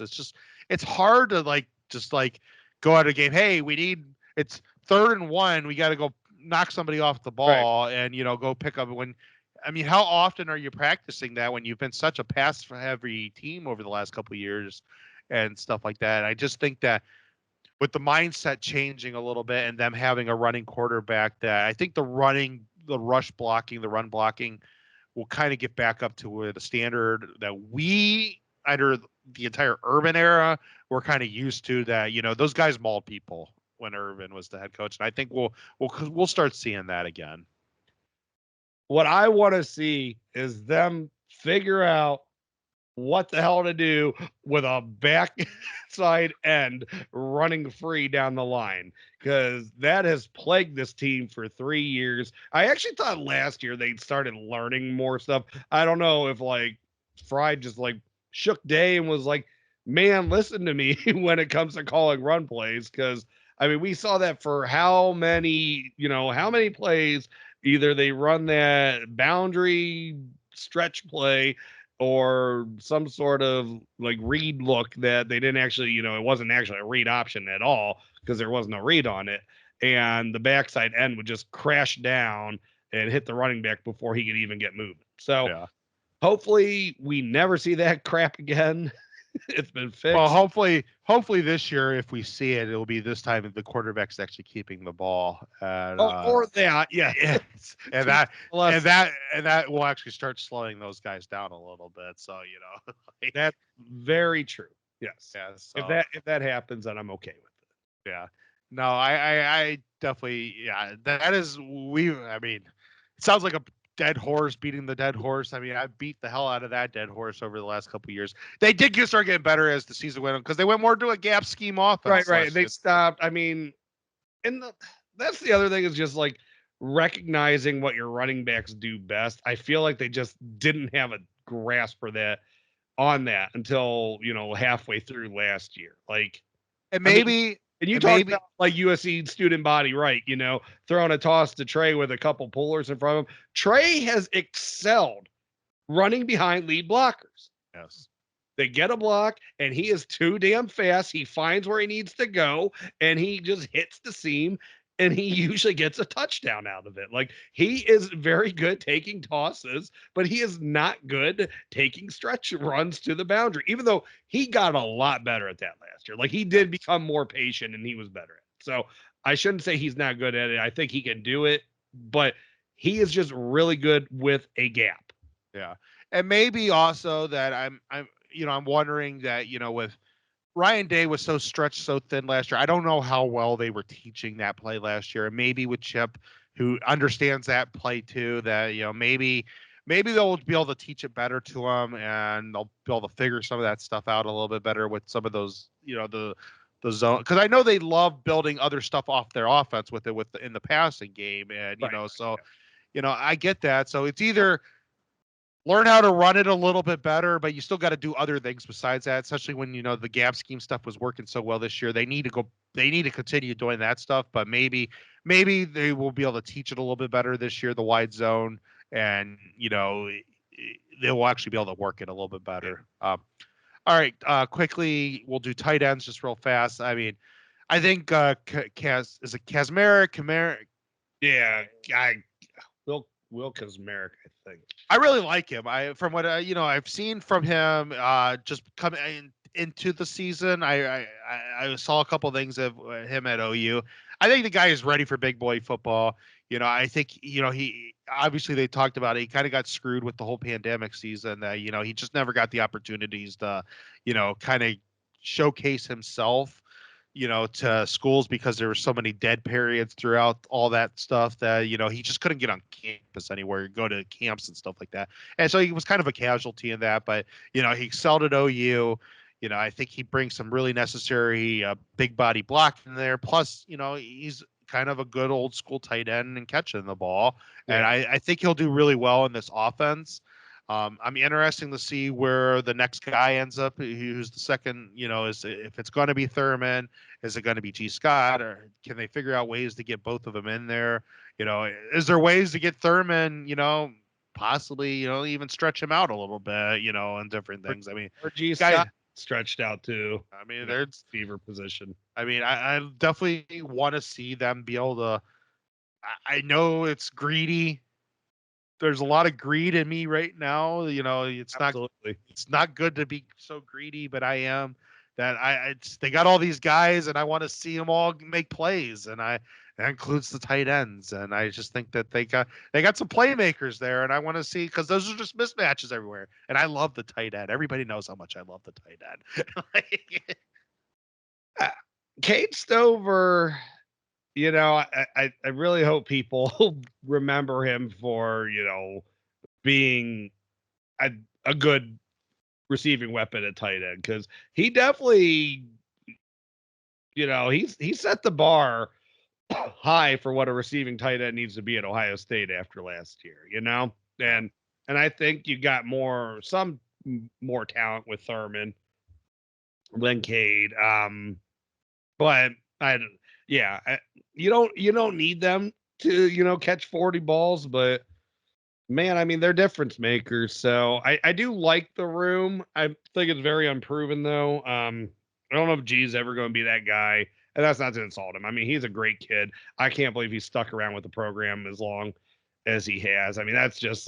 it's hard to just go out of a game. Hey, it's 3rd and 1. We got to go knock somebody off the ball, right, and, go pick up how often are you practicing that when you've been such a pass heavy team over the last couple of years and stuff like that? I just think that with the mindset changing a little bit and them having a running quarterback, that I think the run blocking will kind of get back up to where the standard that we, under the entire Urban era, we're kind of used to, that, those guys mauled people when Urban was the head coach. And I think we'll start seeing that again. What I want to see is them figure out what the hell to do with a backside end running free down the line, because that has plagued this team for 3 years. I actually thought last year they'd started learning more stuff. I don't know if Fry just shook day and was like, man, listen to me when it comes to calling run plays. Because we saw that for how many plays, either they run that boundary stretch play or some sort of read look that they didn't actually, it wasn't actually a read option at all, because there was no read on it. And the backside end would just crash down and hit the running back before he could even get moving. So hopefully we never see that crap again. It's been fixed. Well, hopefully this year, if we see it, it'll be this time that the quarterback's actually keeping the ball. And, or that, yeah. and that will actually start slowing those guys down a little bit. So like, That's very true. Yes. yeah. So, If that happens, then I'm okay with it. yeah. No, I definitely, yeah. That is I mean, it sounds like a dead horse beating the dead horse. I mean, I beat the hell out of that dead horse over the last couple of years. They did start getting better as the season went on because they went more to a gap scheme offense. Right. They stopped. I mean, that's the other thing is just like recognizing what your running backs do best. I feel like they just didn't have a grasp for that until halfway through last year. Like, And maybe. I mean, and you talk about like USC student body, right? Throwing a toss to Trey with a couple pullers in front of him. Trey has excelled running behind lead blockers. Yes. They get a block, and he is too damn fast. He finds where he needs to go, and he just hits the seam, and he usually gets a touchdown out of it. Like, he is very good taking tosses, but he is not good taking stretch runs to the boundary, even though he got a lot better at that last year. Like, he did become more patient, and he was better at it. So I shouldn't say he's not good at it. I think he can do it, but he is just really good with a gap. Yeah. And maybe also that I'm wondering that, with Ryan Day was so stretched so thin last year. I don't know how well they were teaching that play last year. And maybe with Chip, who understands that play too, that, maybe they'll be able to teach it better to him and they'll be able to figure some of that stuff out a little bit better with some of those, the zone. Because I know they love building other stuff off their offense in the passing game. And, I get that. So it's either learn how to run it a little bit better, but you still got to do other things besides that, especially when, the gap scheme stuff was working so well this year. They need to continue doing that stuff, but maybe they will be able to teach it a little bit better this year, the wide zone, and, they will actually be able to work it a little bit better. All right. Quickly, we'll do tight ends just real fast. I mean, I think, is it Kamara? Yeah. Will Kazmarek, I think. I really like him. From what I've seen from him, just coming into the season, I saw a couple of things of him at OU. I think the guy is ready for big boy football. I think he obviously they talked about it. He kind of got screwed with the whole pandemic season. That he just never got the opportunities to kind of showcase himself to schools because there were so many dead periods throughout all that stuff that, he just couldn't get on campus anywhere, go to camps and stuff like that. And so he was kind of a casualty in that, but, he excelled at OU. I think he brings some really necessary big body block in there. Plus, he's kind of a good old school tight end and catching the ball. Yeah. And I think he'll do really well in this offense. I'm interested to see where the next guy ends up. Who's the second? Is if it's going to be Thurman, is it going to be G. Scott, or can they figure out ways to get both of them in there? Is there ways to get Thurman? Possibly, even stretch him out a little bit, and different things. I mean, or G. Scott stretched out too. I mean, there's fever position. I mean, I definitely want to see them be able to. I know it's greedy. There's a lot of greed in me right now. It's Absolutely. it's not good to be so greedy, but I am. That they got all these guys, and I want to see them all make plays, and that includes the tight ends, and I just think that they got some playmakers there, and I want to see because those are just mismatches everywhere, and I love the tight end. Everybody knows how much I love the tight end. Cade Stover. I really hope people remember him for, being a good receiving weapon at tight end, because he definitely, he set the bar high for what a receiving tight end needs to be at Ohio State after last year, and I think you got some more talent with Thurman than Cade. But you don't need them to, catch 40 balls, but man, I mean, they're difference makers. So I do like the room. I think it's very unproven though. I don't know if G's ever going to be that guy, and that's not to insult him. I mean, he's a great kid. I can't believe he's stuck around with the program as long as he has. I mean, that's just,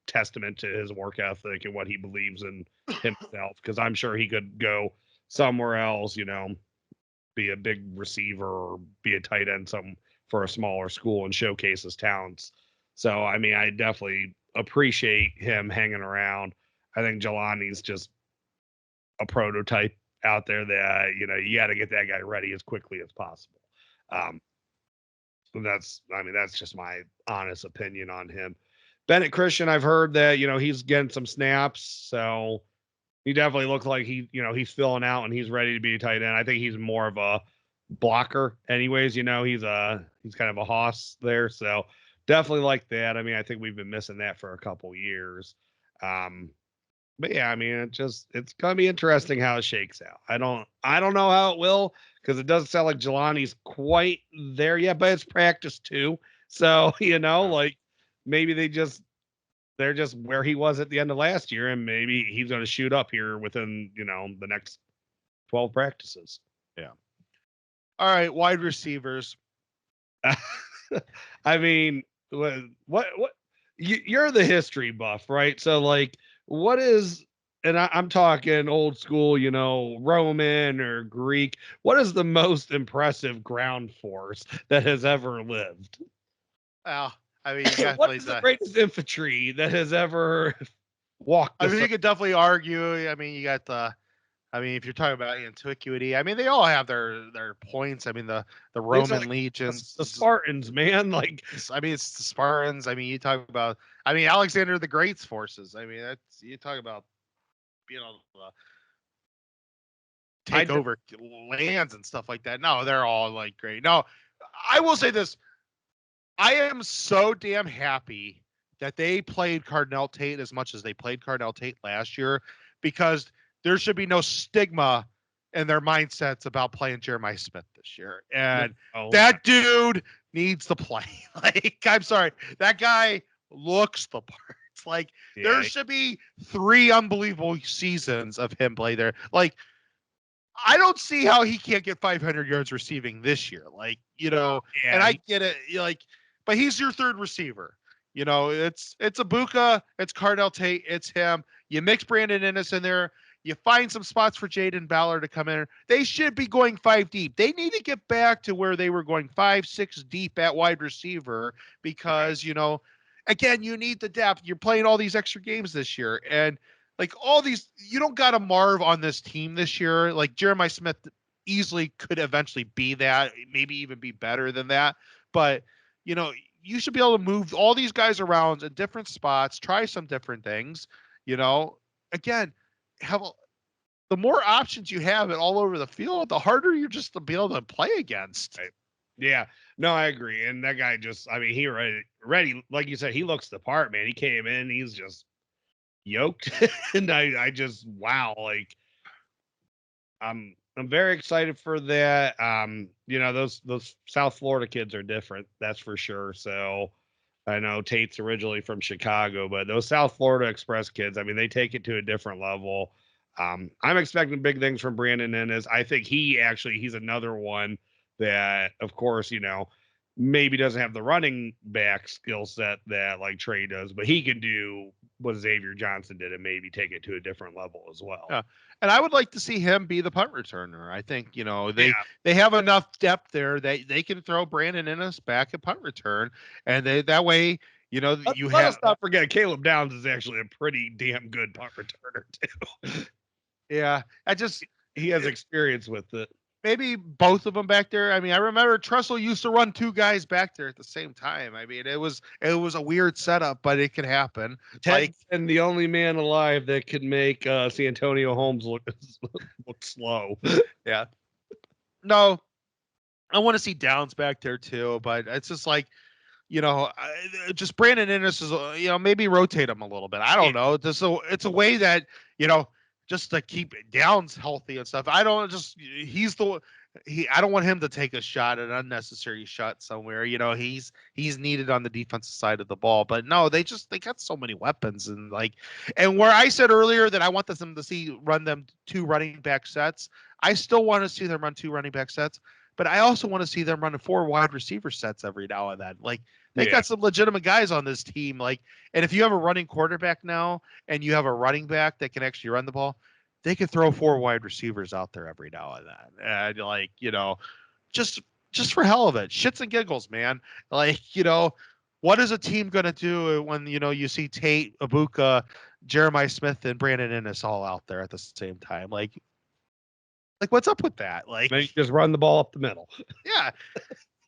testament to his work ethic and what he believes in himself. Because I'm sure he could go somewhere else, be a big receiver or be a tight end for a smaller school and showcase his talents. So, I mean, I definitely appreciate him hanging around. I think Jelani's just a prototype out there that, you got to get that guy ready as quickly as possible. That's just my honest opinion on him. Bennett Christian, I've heard that, he's getting some snaps. So he definitely looks like he's filling out and he's ready to be a tight end. I think he's more of a blocker anyways. He's kind of a hoss there. So definitely like that. I mean, I think we've been missing that for a couple years. But yeah, I mean, it's going to be interesting how it shakes out. I don't know how it will, because it doesn't sound like Jelani's quite there yet, but it's practice too. So, like maybe they're just where he was at the end of last year, and maybe he's going to shoot up here within, the next 12 practices. Yeah. All right. Wide receivers. I mean, what you're the history buff, right? So like, what is, and I'm talking old school, Roman or Greek. What is the most impressive ground force that has ever lived? Well, I mean, you what is the greatest infantry that has ever walked? I mean, you could definitely argue. I mean, you got if you're talking about antiquity, I mean, they all have their points. I mean, the Roman legions, the Spartans, man. Like, I mean, it's the Spartans. I mean, you talk about, Alexander the Great's forces. I mean, you talk about, take over lands and stuff like that. No, they're all like great. No, I will say this. I am so damn happy that they played Cardinal Tate as much as they played Cardinal Tate last year, because there should be no stigma in their mindsets about playing Jeremiah Smith this year. And that dude needs to play. Like, I'm sorry, that guy looks the part. Like, there should be 3 unbelievable seasons of him play there. Like, I don't see how he can't get 500 yards receiving this year. Like, and I get it. Like, but he's your third receiver. It's Ibuka, it's Cardell Tate, it's him. You mix Brandon Ennis in there. You find some spots for Jaden Ballard to come in. They should be going 5 deep. They need to get back to where they were going 5, 6 deep at wide receiver, because, again, you need the depth. You're playing all these extra games this year. And like all these, you don't got a Marv on this team this year. Like Jeremiah Smith easily could eventually be that, maybe even be better than that. But, you should be able to move all these guys around in different spots, try some different things, again, the more options you have it all over the field, the harder you're just to be able to play against. Right. Yeah, no, I agree. And that guy he ready, like you said, he looks the part, man. He came in, he's just yoked. And I just, wow. Like, I'm very excited for that. Those South Florida kids are different. That's for sure. So I know Tate's originally from Chicago, but those South Florida Express kids, they take it to a different level. I'm expecting big things from Brandon Ennis. I think he's another one that, of course, maybe doesn't have the running back skill set that like Trey does, but he can do what Xavier Johnson did and maybe take it to a different level as well. Yeah. And I would like to see him be the punt returner. I think, they have enough depth there that they can throw Brandon Ennis back at punt return. And that way, let's not forget Caleb Downs is actually a pretty damn good punt returner too. Yeah. He has experience with it. Maybe both of them back there. I remember Tressel used to run 2 guys back there at the same time. It was a weird setup, but it could happen. And the only man alive that could make Santonio Holmes look slow. Yeah. No, I want to see Downs back there too, but it's just like, just Brandon Ennis is, maybe rotate him a little bit. I don't know. It's a way that, just to keep Downs healthy and stuff. I don't want him to take a shot, an unnecessary shot somewhere. He's needed on the defensive side of the ball. But no, they got so many weapons, and where I said earlier that I want them to run them 2 running back sets, I still want to see them run 2 running back sets, but I also want to see them run 4 wide receiver sets every now and then. Like, They got some legitimate guys on this team. Like, and if you have a running quarterback now and you have a running back that can actually run the ball, they could throw 4 wide receivers out there every now and then. And like, just for hell of it, shits and giggles, man. Like, what is a team going to do when, you see Tate, Ibuka, Jeremiah Smith, and Brandon Innes all out there at the same time? Like what's up with that? Like, maybe just run the ball up the middle. Yeah.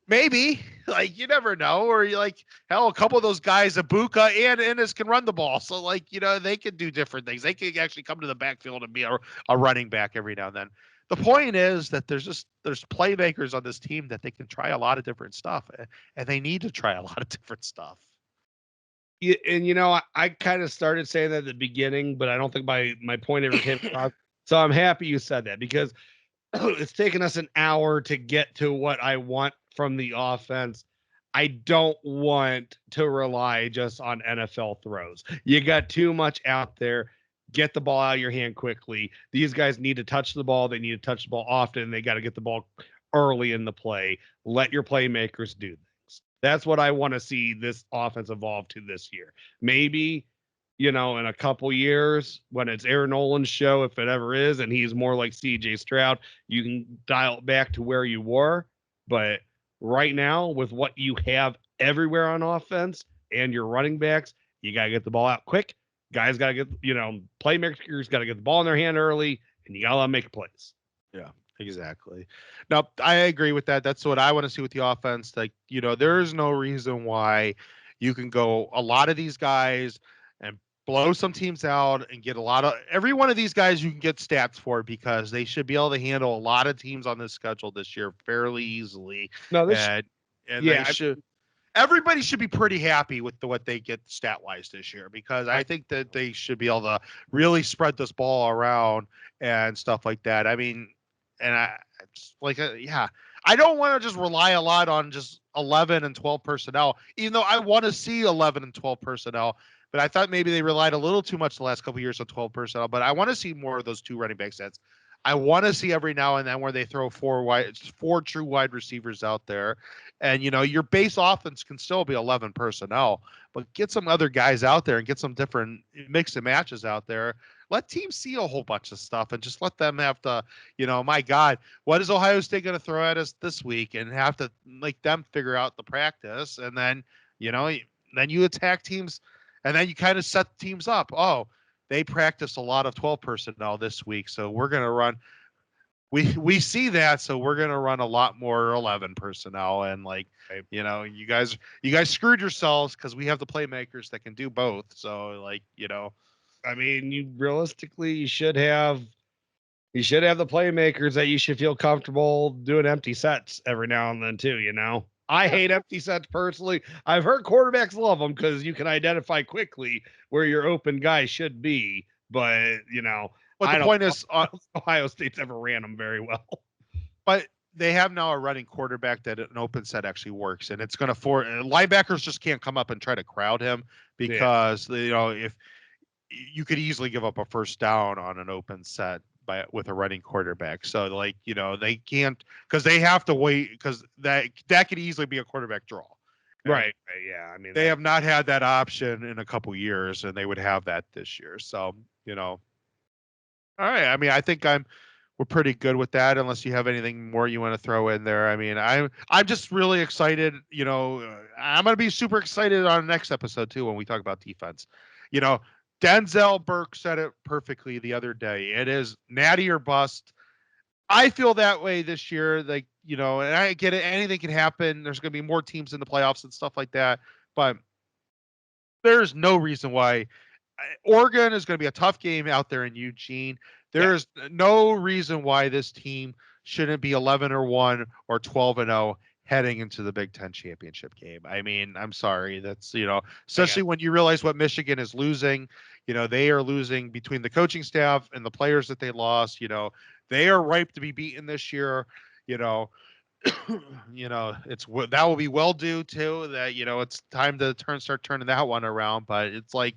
Maybe, like, you never know, or you like, hell, a couple of those guys, Ibuka and Ennis, can run the ball, so like, they could do different things. They could actually come to the backfield and be a running back every now and then. The point is that there's playmakers on this team that they can try a lot of different stuff, and they need to try a lot of different stuff. Yeah, and I kind of started saying that at the beginning, but I don't think my point ever came across. So I'm happy you said that, because it's taken us an hour to get to what I want from the offense. I don't want to rely just on NFL throws. You got too much out there. Get the ball out of your hand quickly. These guys need to touch the ball. They need to touch the ball often. They got to get the ball early in the play. Let your playmakers do things. That's what I want to see this offense evolve to this year. Maybe, in a couple years when it's Aaron Nolan's show, if it ever is, and he's more like CJ Stroud, you can dial it back to where you were. But right now, with what you have everywhere on offense and your running backs, you got to get the ball out quick. Guys got to get, playmakers got to get the ball in their hand early, and you got to let them make plays. Yeah, exactly. Now, I agree with that. That's what I want to see with the offense. Like, there is no reason why you can go a lot of these guys and blow some teams out and get every one of these guys you can get stats for, because they should be able to handle a lot of teams on this schedule this year fairly easily. No, Everybody should be pretty happy with what they get stat wise this year, because I think that they should be able to really spread this ball around and stuff like that. I mean, and I don't want to just rely a lot on just 11 and 12 personnel, even though I want to see 11 and 12 personnel. But I thought maybe they relied a little too much the last couple of years on 12 personnel. But I want to see more of those 2 running back sets. I want to see every now and then where they throw 4 true wide receivers out there. And, your base offense can still be 11 personnel, but get some other guys out there and get some different mix and matches out there. Let teams see a whole bunch of stuff and just let them have to, my God, what is Ohio State going to throw at us this week, and have to make them figure out the practice. And then, then you attack teams, and then you kind of set teams up. Oh, they practice a lot of 12 personnel this week, so we're going to run. We see that, so we're going to run a lot more 11 personnel. And you guys screwed yourselves, because we have the playmakers that can do both. So I mean, you should have the playmakers that you should feel comfortable doing empty sets every now and then too. I hate empty sets personally. I've heard quarterbacks love them because you can identify quickly where your open guy should be. But, but the point is, Ohio State's ever ran them very well. But they have now a running quarterback that an open set actually works. And it's going to linebackers just can't come up and try to crowd him, because, if you could easily give up a first down on an open set with a running quarterback. So they can't, because they have to wait, because that could easily be a quarterback draw. Right. Yeah. I mean, they have not had that option in a couple years, and they would have that this year. So, all right. I mean, I think we're pretty good with that, unless you have anything more you want to throw in there. I mean, I'm just really excited. I'm going to be super excited on the next episode too, when we talk about defense. Denzel Burke said it perfectly the other day. It is natty or bust. I feel that way this year. And I get it. Anything can happen. There's going to be more teams in the playoffs and stuff like that. But there's no reason why. Oregon is going to be a tough game out there in Eugene. There's no reason why this team shouldn't be 11-1 or 12-0 heading into the Big Ten championship game. I mean, I'm sorry. That's, especially when you realize what Michigan is losing. They are losing between the coaching staff and the players that they lost. They are ripe to be beaten this year. That will be well due too. That it's time to start turning that one around. But it's like,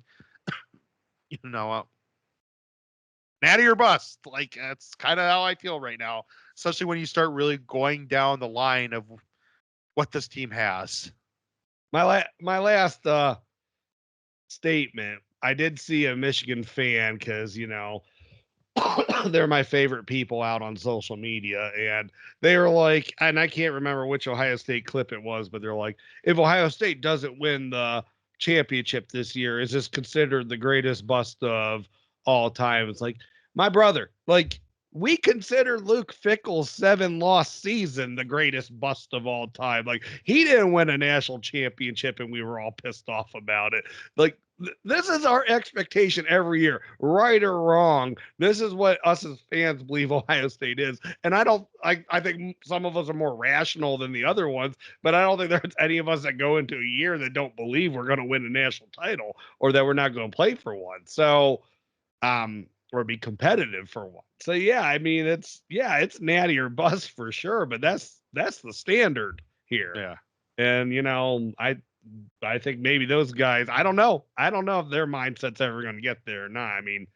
natty or bust. Like, that's kind of how I feel right now, especially when you start really going down the line of what this team has. my last statement. I did see a Michigan fan because they're my favorite people out on social media, and they were like, and I can't remember which Ohio State clip it was, but they're like, if Ohio State doesn't win the championship this year, is this considered the greatest bust of all time? It's like, my brother, like, we consider Luke Fickell's 7-loss season the greatest bust of all time. Like, he didn't win a national championship and we were all pissed off about it. Like, this is our expectation every year, right or wrong. This is what us as fans believe Ohio State is. And I think some of us are more rational than the other ones, but I don't think there's any of us that go into a year that don't believe we're going to win a national title or that we're not going to play for one. So, or be competitive for one. So yeah, I mean, it's natty or bust for sure, but that's the standard here. Yeah. And I think maybe those guys, I don't know if their mindset's ever going to get there or not. I mean,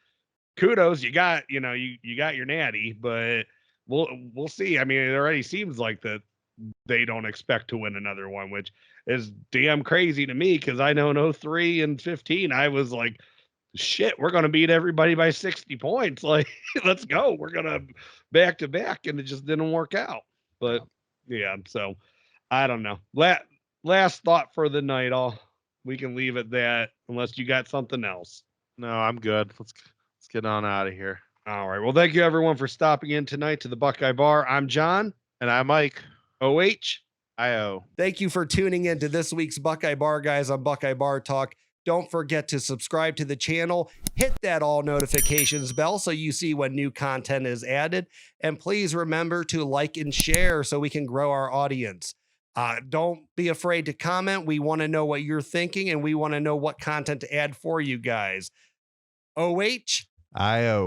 kudos, you got you got your natty, but we'll see. I mean, it already seems like that they don't expect to win another one, which is damn crazy to me because I know in 03 and 15 I was like, shit, we're going to beat everybody by 60 points. Like, let's go. We're going to back to back. And it just didn't work out. But yeah, so I don't know. Last thought for the night. We can leave it that unless you got something else. No, I'm good. Let's get on out of here. All right. Well, thank you everyone for stopping in tonight to the Buckeye Bar. I'm John. And I'm Mike. OH. IO. Thank you for tuning in to this week's Buckeye Bar Guys on Buckeye Bar Talk. Don't forget to subscribe to the channel, hit that all notifications bell so you see when new content is added, and please remember to like and share so we can grow our audience. Don't be afraid to comment. We want to know what you're thinking, and we want to know what content to add for you guys. OH. IO.